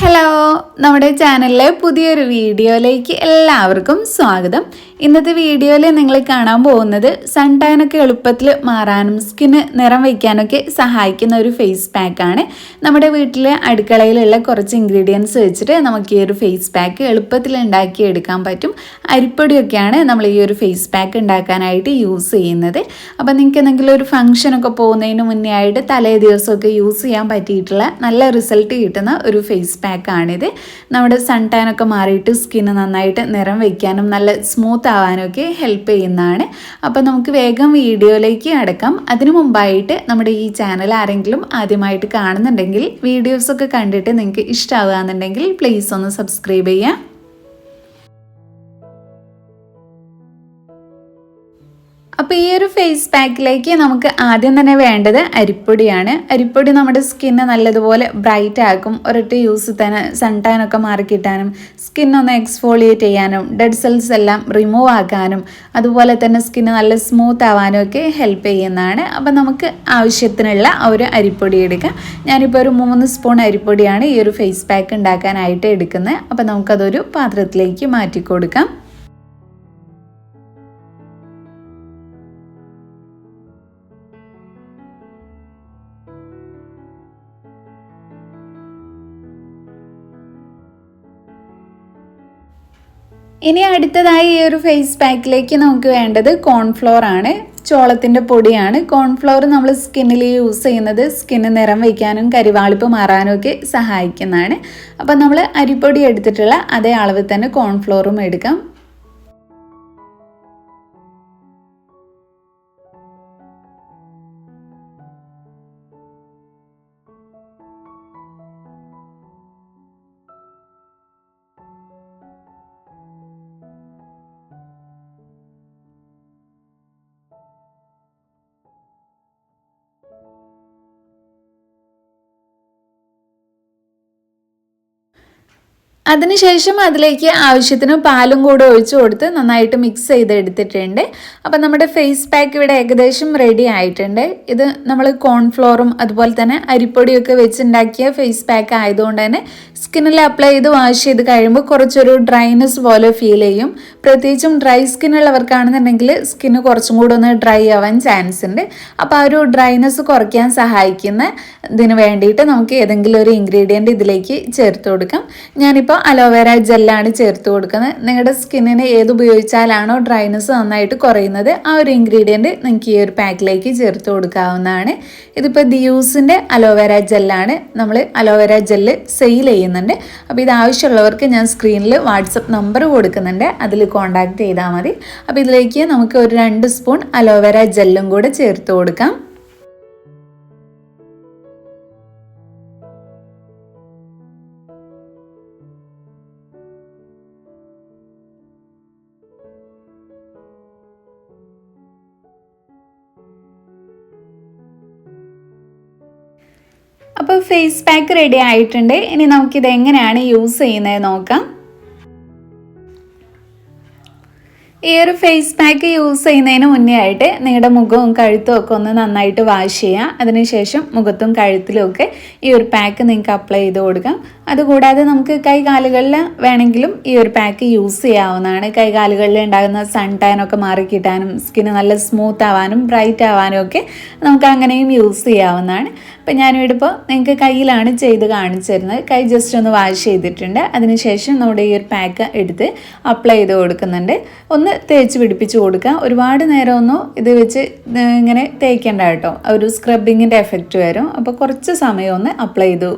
Hello, നമ്മുടെ ചാനലിലെ പുതിയൊരു വീഡിയോയിലേക്ക് എല്ലാവർക്കും സ്വാഗതം. ഇന്നത്തെ വീഡിയോയിൽ നിങ്ങൾ കാണാൻ പോകുന്നത് സൺ ടാനൊക്കെ എളുപ്പത്തിൽ മാറാനും സ്കിന്ന് നിറം വയ്ക്കാനൊക്കെ സഹായിക്കുന്ന ഒരു ഫേസ് പാക്കാണ്. നമ്മുടെ വീട്ടിലെ അടുക്കളയിലുള്ള കുറച്ച് ഇൻഗ്രീഡിയൻസ് വെച്ചിട്ട് നമുക്ക് ഈ ഒരു ഫേസ് പാക്ക് എളുപ്പത്തിൽ ഉണ്ടാക്കിയെടുക്കാൻ പറ്റും. അരിപ്പൊടിയൊക്കെയാണ് നമ്മൾ ഈ ഒരു ഫേസ് പാക്ക് ഉണ്ടാക്കാനായിട്ട് യൂസ് ചെയ്യുന്നത്. അപ്പോൾ നിങ്ങൾക്ക് എന്തെങ്കിലും ഒരു ഫംഗ്ഷനൊക്കെ പോകുന്നതിന് മുന്നേ ആയിട്ട് തലേ ദിവസമൊക്കെ യൂസ് ചെയ്യാൻ പറ്റിയിട്ടുള്ള നല്ല റിസൾട്ട് കിട്ടുന്ന ഒരു ഫേസ് പാക്കാണിത്. നമ്മുടെ സൺ ടാനൊക്കെ മാറിയിട്ട് സ്കിന്ന് നന്നായിട്ട് നിറം വയ്ക്കാനും നല്ല സ്മൂത്ത് ആവാനൊക്കെ ഹെൽപ്പ് ചെയ്യുന്നതാണ്. അപ്പോൾ നമുക്ക് വേഗം വീഡിയോയിലേക്ക് അടക്കാം. അതിനു മുമ്പായിട്ട് നമ്മുടെ ഈ ചാനൽ ആരെങ്കിലും ആദ്യമായിട്ട് കാണുന്നുണ്ടെങ്കിൽ വീഡിയോസൊക്കെ കണ്ടിട്ട് നിങ്ങൾക്ക് ഇഷ്ടമാകുകയെന്നുണ്ടെങ്കിൽ പ്ലീസ് ഒന്ന് സബ്സ്ക്രൈബ് ചെയ്യുക. അപ്പോൾ ഈ ഒരു ഫേസ് പാക്കിലേക്ക് നമുക്ക് ആദ്യം തന്നെ വേണ്ടത് അരിപ്പൊടിയാണ്. അരിപ്പൊടി നമ്മുടെ സ്കിന്ന് നല്ലതുപോലെ ബ്രൈറ്റ് ആക്കും. ഒരൊറ്റ യൂസ് തന്നെ സൺ ടാനൊക്കെ മാറിക്കിട്ടാനും സ്കിന്നൊന്ന് എക്സ്ഫോളിയേറ്റ് ചെയ്യാനും ഡെഡ് സെൽസ് എല്ലാം റിമൂവ് ആക്കാനും അതുപോലെ തന്നെ സ്കിന്ന് നല്ല സ്മൂത്ത് ആവാനും ഒക്കെ ഹെൽപ്പ് ചെയ്യുന്നതാണ്. അപ്പോൾ നമുക്ക് ആവശ്യത്തിനുള്ള ഒരു അരിപ്പൊടി എടുക്കാം. ഞാനിപ്പോൾ ഒരു 3 സ്പൂൺ അരിപ്പൊടിയാണ് ഈ ഒരു ഫേസ് പാക്ക് ഉണ്ടാക്കാനായിട്ട് എടുക്കുന്നത്. അപ്പോൾ നമുക്കതൊരു പാത്രത്തിലേക്ക് മാറ്റി കൊടുക്കാം. ഇനി അടുത്തതായി ഈ ഒരു ഫേസ് പാക്കിലേക്ക് നമുക്ക് വേണ്ടത് കോൺഫ്ലോർ ആണ്. ചോളത്തിൻ്റെ പൊടിയാണ്. കോൺഫ്ലോർ നമ്മൾ സ്കിന്നിൽ യൂസ് ചെയ്യുന്നത് സ്കിന്ന് നിറം വയ്ക്കാനും കരിവാളിപ്പ് മാറാനും ഒക്കെ സഹായിക്കുന്നതാണ്. അപ്പം നമ്മൾ അരിപ്പൊടി എടുത്തിട്ടുള്ള അതേ അളവിൽ തന്നെ കോൺഫ്ലോറും എടുക്കാം. അതിനുശേഷം അതിലേക്ക് ആവശ്യത്തിന് പാലും കൂടെ ഒഴിച്ചു കൊടുത്ത് നന്നായിട്ട് മിക്സ് ചെയ്തെടുത്തിട്ടുണ്ട്. അപ്പം നമ്മുടെ ഫേസ് പാക്ക് ഇവിടെ ഏകദേശം റെഡി ആയിട്ടുണ്ട്. ഇത് നമ്മൾ കോൺഫ്ലോറും അതുപോലെ തന്നെ അരിപ്പൊടിയൊക്കെ വെച്ചുണ്ടാക്കിയ ഫേസ് പാക്ക് ആയതുകൊണ്ട് തന്നെ സ്കിന്നിൽ അപ്ലൈ ചെയ്ത് വാഷ് ചെയ്ത് കഴിയുമ്പോൾ കുറച്ചൊരു ഡ്രൈനെസ് പോലെ ഫീൽ ചെയ്യും. പ്രത്യേകിച്ചും ഡ്രൈ സ്കിന്നുള്ളവർക്കാണെന്നുണ്ടെങ്കിൽ സ്കിന്ന് കുറച്ചും കൂടെ ഒന്ന് ഡ്രൈ ആവാൻ ചാൻസ് ഉണ്ട്. അപ്പോൾ ആ ഒരു ഡ്രൈനെസ് കുറയ്ക്കാൻ സഹായിക്കുന്ന ഇതിന് വേണ്ടിയിട്ട് നമുക്ക് ഏതെങ്കിലും ഒരു ഇൻഗ്രീഡിയൻറ്റ് ഇതിലേക്ക് ചേർത്ത് കൊടുക്കാം. ഞാനിപ്പോൾ അലോവേര ജെല്ലാണ് ചേർത്ത് കൊടുക്കുന്നത്. നിങ്ങളുടെ സ്കിന്നിന് ഏത് ഉപയോഗിച്ചാലാണോ ഡ്രൈനെസ് നന്നായിട്ട് കുറയുന്നത് ആ ഒരു ഇൻഗ്രീഡിയൻറ്റ് നിങ്ങൾക്ക് ഈ ഒരു പാക്കിലേക്ക് ചേർത്ത് കൊടുക്കാവുന്നതാണ്. ഇതിപ്പോൾ ദിയൂസിൻ്റെ അലോവേര ജെല്ലാണ്. നമ്മൾ അലോവേര ജെല്ല് സെയിൽ ചെയ്യുന്നുണ്ട്. അപ്പോൾ ഇത് ആവശ്യമുള്ളവർക്ക് ഞാൻ സ്ക്രീനിൽ വാട്സപ്പ് നമ്പർ കൊടുക്കുന്നുണ്ട്, അതിൽ കോൺടാക്റ്റ് ചെയ്താൽ മതി. അപ്പോൾ ഇതിലേക്ക് നമുക്ക് ഒരു 2 സ്പൂൺ അലോവേര ജെല്ലും കൂടെ ചേർത്ത് കൊടുക്കാം. അപ്പോൾ ഫേസ് പാക്ക് റെഡി ആയിട്ടുണ്ട്. ഇനി നമുക്കിത് എങ്ങനെയാണ് യൂസ് ചെയ്യുന്നത് നോക്കാം. ഈ ഒരു ഫേസ് പാക്ക് യൂസ് ചെയ്യുന്നതിന് മുന്നേ ആയിട്ട് നിങ്ങളുടെ മുഖവും കഴുത്തും ഒക്കെ ഒന്ന് നന്നായിട്ട് വാഷ് ചെയ്യുക. അതിനുശേഷം മുഖത്തും കഴുത്തിലും ഒക്കെ ഈ ഒരു പാക്ക് നിങ്ങൾക്ക് അപ്ലൈ ചെയ്ത് കൊടുക്കാം. അതുകൂടാതെ നമുക്ക് കൈകാലുകളിൽ വേണമെങ്കിലും ഈ ഒരു പാക്ക് യൂസ് ചെയ്യാവുന്നതാണ്. കൈകാലുകളിൽ ഉണ്ടാകുന്ന സൺ ടാനൊക്കെ മാറിക്കിട്ടാനും സ്കിന്ന് നല്ല സ്മൂത്ത് ആവാനും ബ്രൈറ്റ് ആവാനും ഒക്കെ നമുക്ക് അങ്ങനെയും യൂസ് ചെയ്യാവുന്നതാണ്. അപ്പം ഞാനിവിടെ ഇപ്പോൾ നിങ്ങൾക്ക് കയ്യിലാണ് ചെയ്ത് കാണിച്ചു തരുന്നത്. കൈ ജസ്റ്റ് ഒന്ന് വാഷ് ചെയ്തിട്ടുണ്ട്. അതിനുശേഷം നമ്മുടെ ഈ ഒരു പാക്ക് എടുത്ത് അപ്ലൈ ചെയ്ത് കൊടുക്കുന്നുണ്ട്. ഒന്ന് തേച്ച് പിടിപ്പിച്ച് കൊടുക്കുക. ഒരുപാട് നേരമൊന്നും ഇത് വെച്ച് ഇങ്ങനെ തേക്കേണ്ട കേട്ടോ, ഒരു സ്ക്രബിങ്ങിൻ്റെ എഫക്റ്റ് വരും. അപ്പോൾ കുറച്ച് സമയം ഒന്ന് അപ്ലൈ ചെയ്ത്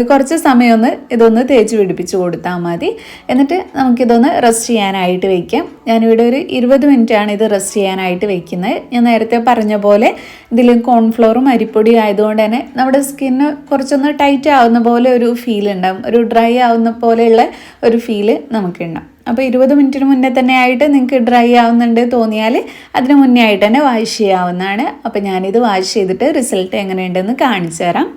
കുറച്ച് സമയം ഇതൊന്ന് തേച്ച് പിടിപ്പിച്ച് കൊടുത്താൽ മതി. എന്നിട്ട് നമുക്കിതൊന്ന് റെസ്റ്റ് ചെയ്യാനായിട്ട് വയ്ക്കാം. ഞാനിവിടെ ഒരു 20 മിനിറ്റാണ് ഇത് റെസ്റ്റ് ചെയ്യാനായിട്ട് വയ്ക്കുന്നത്. ഞാൻ നേരത്തെ പറഞ്ഞ പോലെ ഇതിൽ കോൺഫ്ലോറും അരിപ്പൊടിയും ആയതുകൊണ്ട് തന്നെ നമ്മുടെ സ്കിന്ന് കുറച്ചൊന്ന് ടൈറ്റ് ആവുന്ന പോലെ ഒരു ഫീൽ ഉണ്ടാകും. ഒരു ഡ്രൈ ആവുന്ന പോലെയുള്ള ഒരു ഫീല് നമുക്കുണ്ടാകും. അപ്പോൾ 20 മിനിറ്റിന് മുന്നേ തന്നെ ആയിട്ട് നിങ്ങൾക്ക് ഡ്രൈ ആവുന്നുണ്ട് തോന്നിയാൽ അതിന് മുന്നേ ആയിട്ട് തന്നെ വാഷ് ചെയ്യാവുന്നതാണ്. അപ്പോൾ ഞാനിത് വാഷ് ചെയ്തിട്ട് റിസൾട്ട് എങ്ങനെയുണ്ടെന്ന് കാണിച്ചു തരാം.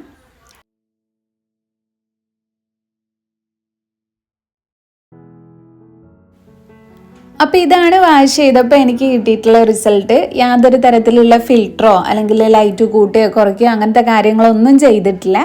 അപ്പോൾ ഇതാണ് വാഷ് ചെയ്തപ്പോൾ എനിക്ക് കിട്ടിയിട്ടുള്ള റിസൾട്ട്. യാതൊരു തരത്തിലുള്ള ഫിൽറ്ററോ അല്ലെങ്കിൽ ലൈറ്റ് കൂട്ടുകയോ കുറയ്ക്കുകയോ അങ്ങനത്തെ കാര്യങ്ങളൊന്നും ചെയ്തിട്ടില്ല.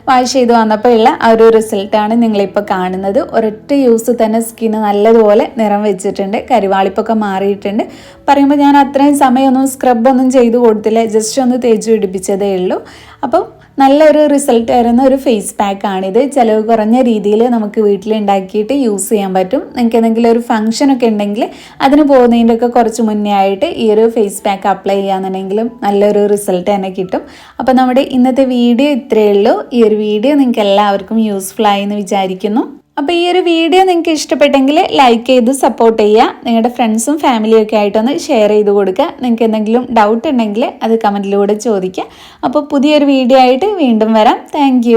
വാഷ് ചെയ്ത് വന്നപ്പോൾ ഉള്ള ആ ഒരു റിസൾട്ടാണ് നിങ്ങളിപ്പോൾ കാണുന്നത്. ഒരൊറ്റ യൂസ് തന്നെ സ്കിന്ന് നല്ലതുപോലെ നിറം വെച്ചിട്ടുണ്ട്, കരിവാളിപ്പൊക്കെ മാറിയിട്ടുണ്ട്. പറയുമ്പോൾ ഞാൻ അത്രയും സമയമൊന്നും സ്ക്രബൊന്നും ചെയ്ത് കൊടുത്തില്ല, ജസ്റ്റ് ഒന്ന് തേച്ച് പിടിപ്പിച്ചതേ ഉള്ളൂ. അപ്പം നല്ലൊരു റിസൾട്ട് വരുന്ന ഒരു ഫേസ് പാക്കാണിത്. ചിലവ് കുറഞ്ഞ രീതിയിൽ നമുക്ക് വീട്ടിലുണ്ടാക്കിയിട്ട് യൂസ് ചെയ്യാൻ പറ്റും. നിങ്ങൾക്ക് എന്തെങ്കിലും ഒരു ഫംഗ്ഷനൊക്കെ ഉണ്ടെങ്കിൽ അതിന് പോകുന്നതിൻ്റെ ഒക്കെ കുറച്ച് മുന്നേ ആയിട്ട് ഈ ഒരു ഫേസ് പാക്ക് അപ്ലൈ ചെയ്യാന്നുണ്ടെങ്കിലും നല്ലൊരു റിസൾട്ട് തന്നെ കിട്ടും. അപ്പോൾ നമ്മുടെ ഇന്നത്തെ വീഡിയോ ഇത്രയേ ഉള്ളൂ. ഈ ഒരു വീഡിയോ നിങ്ങൾക്ക് എല്ലാവർക്കും യൂസ്ഫുൾ ആയി എന്ന് വിചാരിക്കുന്നു. അപ്പോൾ ഈ ഒരു വീഡിയോ നിങ്ങൾക്ക് ഇഷ്ടപ്പെട്ടെങ്കിൽ ലൈക്ക് ചെയ്ത് സപ്പോർട്ട് ചെയ്യുക. നിങ്ങളുടെ ഫ്രണ്ട്സും ഫാമിലിയും ഒക്കെ ആയിട്ടൊന്ന് ഷെയർ ചെയ്ത് കൊടുക്കുക. നിങ്ങൾക്ക് എന്തെങ്കിലും ഡൗട്ട് ഉണ്ടെങ്കിൽ അത് കമൻറ്റിലൂടെ ചോദിക്കുക. അപ്പോൾ പുതിയൊരു വീഡിയോ ആയിട്ട് വീണ്ടും വരാം. താങ്ക്